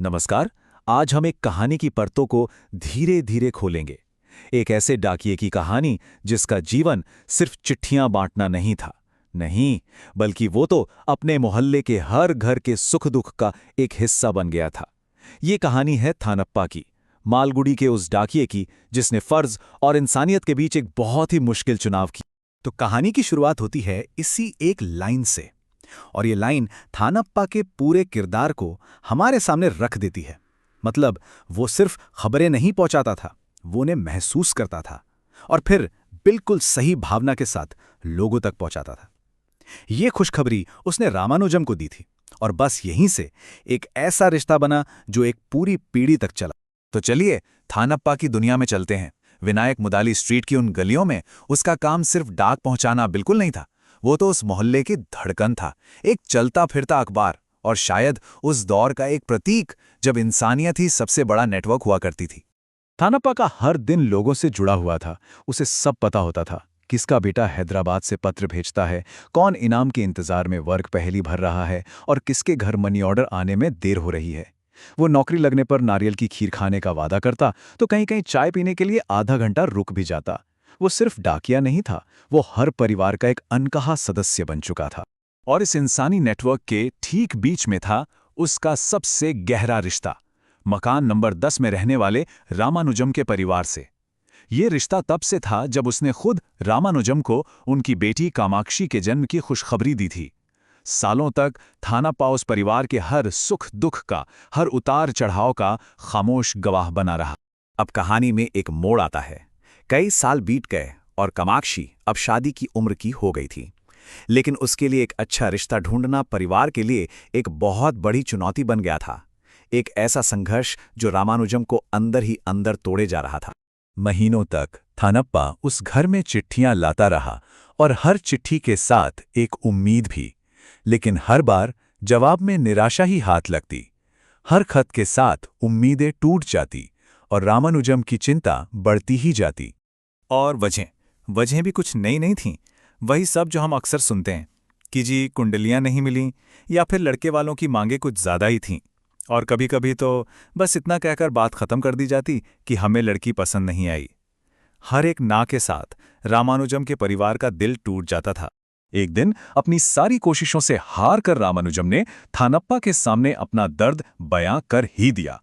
नमस्कार। आज हम एक कहानी की परतों को धीरे धीरे खोलेंगे। एक ऐसे डाकिये की कहानी जिसका जीवन सिर्फ चिट्ठियां बांटना नहीं था। नहीं, बल्कि वो तो अपने मोहल्ले के हर घर के सुख दुख का एक हिस्सा बन गया था। ये कहानी है थानप्पा की, मालगुडी के उस डाकिये की जिसने फर्ज और इंसानियत के बीच एक बहुत ही मुश्किल चुनाव किया। तो कहानी की शुरुआत होती है इसी एक लाइन से, और ये लाइन थानप्पा के पूरे किरदार को हमारे सामने रख देती है। मतलब वो सिर्फ खबरें नहीं पहुंचाता था, वो उन्हें महसूस करता था और फिर बिल्कुल सही भावना के साथ लोगों तक पहुंचाता था। ये खुशखबरी उसने रामानुजम को दी थी और बस यहीं से एक ऐसा रिश्ता बना जो एक पूरी पीढ़ी तक चला। तो चलिए थानप्पा की दुनिया में चलते हैं। विनायक मुदाली स्ट्रीट की उन गलियों में उसका काम सिर्फ डाक पहुंचाना बिल्कुल नहीं था। वो तो उस मोहल्ले की धड़कन था, एक चलता फिरता अखबार, और शायद उस दौर का एक प्रतीक जब इंसानियत ही सबसे बड़ा नेटवर्क हुआ करती थी। थानप्पा का हर दिन लोगों से जुड़ा हुआ था। उसे सब पता होता था, किसका बेटा हैदराबाद से पत्र भेजता है, कौन इनाम के इंतजार में वर्क पहेली भर रहा है और किसके घर मनी ऑर्डर आने में देर हो रही है। वो नौकरी लगने पर नारियल की खीर खाने का वादा करता तो कहीं कहीं चाय पीने के लिए आधा घंटा रुक भी जाता। वो सिर्फ डाकिया नहीं था, वो हर परिवार का एक अनकहा सदस्य बन चुका था। और इस इंसानी नेटवर्क के ठीक बीच में था उसका सबसे गहरा रिश्ता, मकान नंबर 10 में रहने वाले रामानुजम के परिवार से। ये रिश्ता तब से था जब उसने खुद रामानुजम को उनकी बेटी कामाक्षी के जन्म की खुशखबरी दी थी। सालों तक थानप्पा उस परिवार के हर सुख दुख का, हर उतार चढ़ाव का खामोश गवाह बना रहा। अब कहानी में एक मोड़ आता है। कई साल बीत गए और कामाक्षी अब शादी की उम्र की हो गई थी, लेकिन उसके लिए एक अच्छा रिश्ता ढूंढना परिवार के लिए एक बहुत बड़ी चुनौती बन गया था। एक ऐसा संघर्ष जो रामानुजम को अंदर ही अंदर तोड़े जा रहा था। महीनों तक थानप्पा उस घर में चिट्ठियां लाता रहा, और हर चिट्ठी के साथ एक उम्मीद भी। लेकिन हर बार जवाब में निराशा ही हाथ लगती। हर खत के साथ उम्मीदें टूट जाती और रामानुजम की चिंता बढ़ती ही जाती। और वजहें भी कुछ नई नहीं थीं। वही सब जो हम अक्सर सुनते हैं कि जी कुंडलियां नहीं मिलीं, या फिर लड़के वालों की मांगें कुछ ज़्यादा ही थीं। और कभी कभी तो बस इतना कहकर बात खत्म कर दी जाती कि हमें लड़की पसंद नहीं आई। हर एक ना के साथ रामानुजम के परिवार का दिल टूट जाता था। एक दिन अपनी सारी कोशिशों से हार कर रामानुजम ने थानप्पा के सामने अपना दर्द बयां कर ही दिया।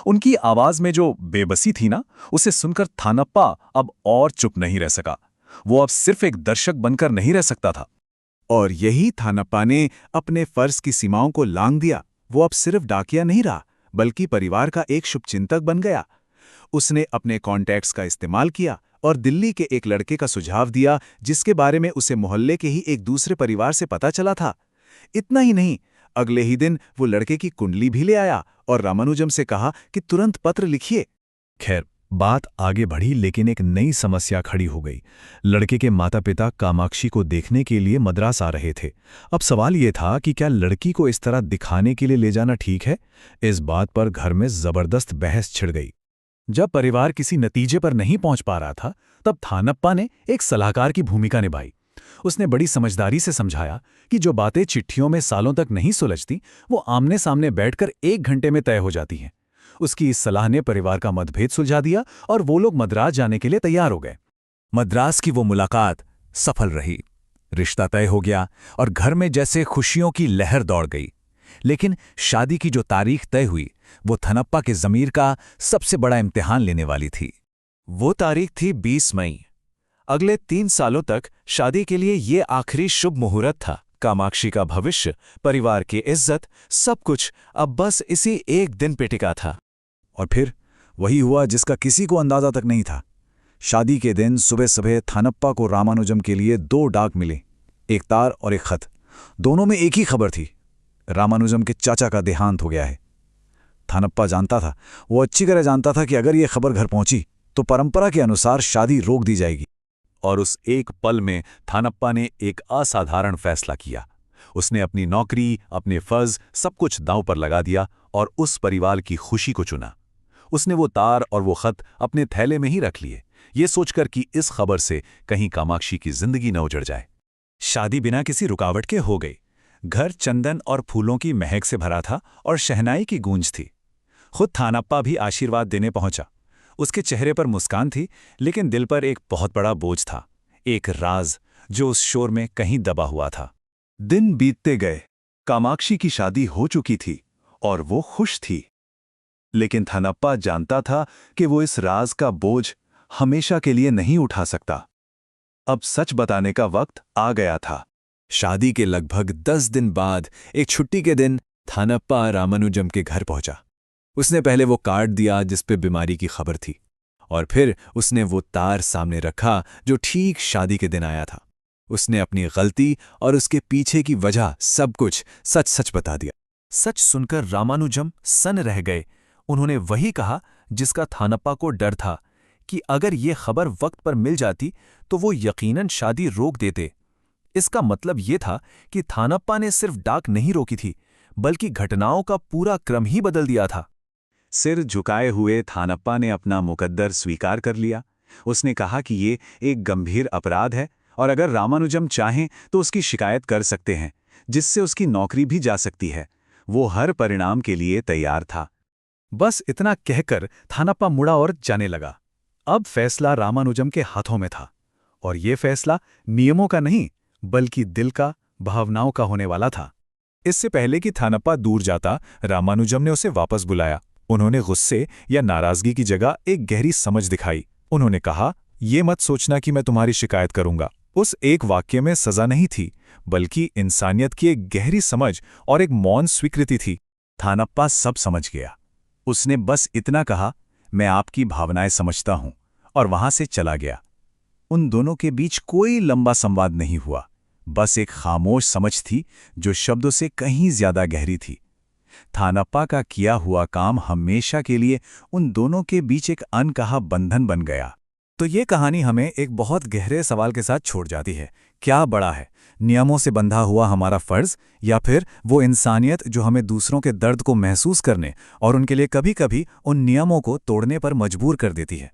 उनकी आवाज में जो बेबसी थी ना, उसे सुनकर थानप्पा अब और चुप नहीं रह सका। वो अब सिर्फ एक दर्शक बनकर नहीं रह सकता था। और यही थानप्पा ने अपने फर्ज की सीमाओं को लांघ दिया। वो अब सिर्फ डाकिया नहीं रहा, बल्कि परिवार का एक शुभचिंतक बन गया। उसने अपने कॉन्टैक्ट्स का इस्तेमाल किया और दिल्ली के एक लड़के का सुझाव दिया जिसके बारे में उसे मोहल्ले के ही एक दूसरे परिवार से पता चला था। इतना ही नहीं, अगले ही दिन वो लड़के की कुंडली भी ले आया और रामानुजम से कहा कि तुरंत पत्र लिखिए। खैर, बात आगे बढ़ी, लेकिन एक नई समस्या खड़ी हो गई। लड़के के माता पिता कामाक्षी को देखने के लिए मद्रास आ रहे थे। अब सवाल ये था कि क्या लड़की को इस तरह दिखाने के लिए ले जाना ठीक है। इस बात पर घर में जबरदस्त बहस छिड़ गई। जब परिवार किसी नतीजे पर नहीं पहुंच पा रहा था, तब थानप्पा ने एक सलाहकार की भूमिका निभाई। उसने बड़ी समझदारी से समझाया कि जो बातें चिट्ठियों में सालों तक नहीं सुलझती, वो आमने सामने बैठकर 1 घंटे में तय हो जाती हैं। उसकी इस सलाह ने परिवार का मतभेद सुलझा दिया और वो लोग मद्रास जाने के लिए तैयार हो गए। मद्रास की वो मुलाकात सफल रही। रिश्ता तय हो गया और घर में जैसे खुशियों की लहर दौड़ गई। लेकिन शादी की जो तारीख तय हुई, वो थानप्पा के ज़मीर का सबसे बड़ा इम्तिहान लेने वाली थी। वो तारीख थी 20 मई। अगले 3 सालों तक शादी के लिए ये आखिरी शुभ मुहूर्त था। कामाक्षी का भविष्य, परिवार की इज्जत, सब कुछ अब बस इसी एक दिन पे टिका था। और फिर वही हुआ जिसका किसी को अंदाजा तक नहीं था। शादी के दिन सुबह सुबह थानप्पा को रामानुजम के लिए 2 डाक मिले, एक तार और एक खत। दोनों में एक ही खबर थी, रामानुजम के चाचा का देहांत हो गया है। थानप्पा जानता था, वो अच्छी तरह जानता था कि अगर ये खबर घर पहुंची तो परंपरा के अनुसार शादी रोक दी जाएगी। और उस एक पल में थानप्पा ने एक असाधारण फैसला किया। उसने अपनी नौकरी, अपने फर्ज, सब कुछ दांव पर लगा दिया और उस परिवार की खुशी को चुना। उसने वो तार और वो खत अपने थैले में ही रख लिए, ये सोचकर कि इस खबर से कहीं कामाक्षी की जिंदगी न उजड़ जाए। शादी बिना किसी रुकावट के हो गई। घर चंदन और फूलों की महक से भरा था और शहनाई की गूंज थी। खुद थानप्पा भी आशीर्वाद देने पहुंचा। उसके चेहरे पर मुस्कान थी, लेकिन दिल पर एक बहुत बड़ा बोझ था, एक राज जो उस शोर में कहीं दबा हुआ था। दिन बीतते गए। कामाक्षी की शादी हो चुकी थी और वो खुश थी। लेकिन थानप्पा जानता था कि वो इस राज का बोझ हमेशा के लिए नहीं उठा सकता। अब सच बताने का वक्त आ गया था। शादी के लगभग 10 दिन बाद एक छुट्टी के दिन थानप्पा रामानुजम के घर पहुंचा। उसने पहले वो कार्ड दिया जिस पे बीमारी की खबर थी, और फिर उसने वो तार सामने रखा जो ठीक शादी के दिन आया था। उसने अपनी गलती और उसके पीछे की वजह सब कुछ सच सच बता दिया। सच सुनकर रामानुजम सन्न रह गए। उन्होंने वही कहा जिसका थानप्पा को डर था, कि अगर ये खबर वक्त पर मिल जाती तो वो यकीनन शादी रोक देते। इसका मतलब ये था कि थानप्पा ने सिर्फ डाक नहीं रोकी थी, बल्कि घटनाओं का पूरा क्रम ही बदल दिया था। सिर झुकाए हुए थानप्पा ने अपना मुकद्दर स्वीकार कर लिया। उसने कहा कि ये एक गंभीर अपराध है और अगर रामानुजम चाहें तो उसकी शिकायत कर सकते हैं, जिससे उसकी नौकरी भी जा सकती है। वो हर परिणाम के लिए तैयार था। बस इतना कहकर थानप्पा मुड़ा और जाने लगा। अब फैसला रामानुजम के हाथों में था, और ये फैसला नियमों का नहीं बल्कि दिल का, भावनाओं का होने वाला था। इससे पहले कि थानप्पा दूर जाता, रामानुजम ने उसे वापस बुलाया। उन्होंने गुस्से या नाराजगी की जगह एक गहरी समझ दिखाई। उन्होंने कहा, ये मत सोचना कि मैं तुम्हारी शिकायत करूंगा। उस एक वाक्य में सजा नहीं थी, बल्कि इंसानियत की एक गहरी समझ और एक मौन स्वीकृति थी। थानप्पा सब समझ गया। उसने बस इतना कहा, मैं आपकी भावनाएं समझता हूं, और वहां से चला गया। उन दोनों के बीच कोई लंबा संवाद नहीं हुआ, बस एक खामोश समझ थी जो शब्दों से कहीं ज्यादा गहरी थी। थानप्पा का किया हुआ काम हमेशा के लिए उन दोनों के बीच एक अनकहा बंधन बन गया। तो ये कहानी हमें एक बहुत गहरे सवाल के साथ छोड़ जाती है। क्या बड़ा है, नियमों से बंधा हुआ हमारा फर्ज, या फिर वो इंसानियत जो हमें दूसरों के दर्द को महसूस करने और उनके लिए कभी-कभी उन नियमों को तोड़ने पर मजबूर कर देती है?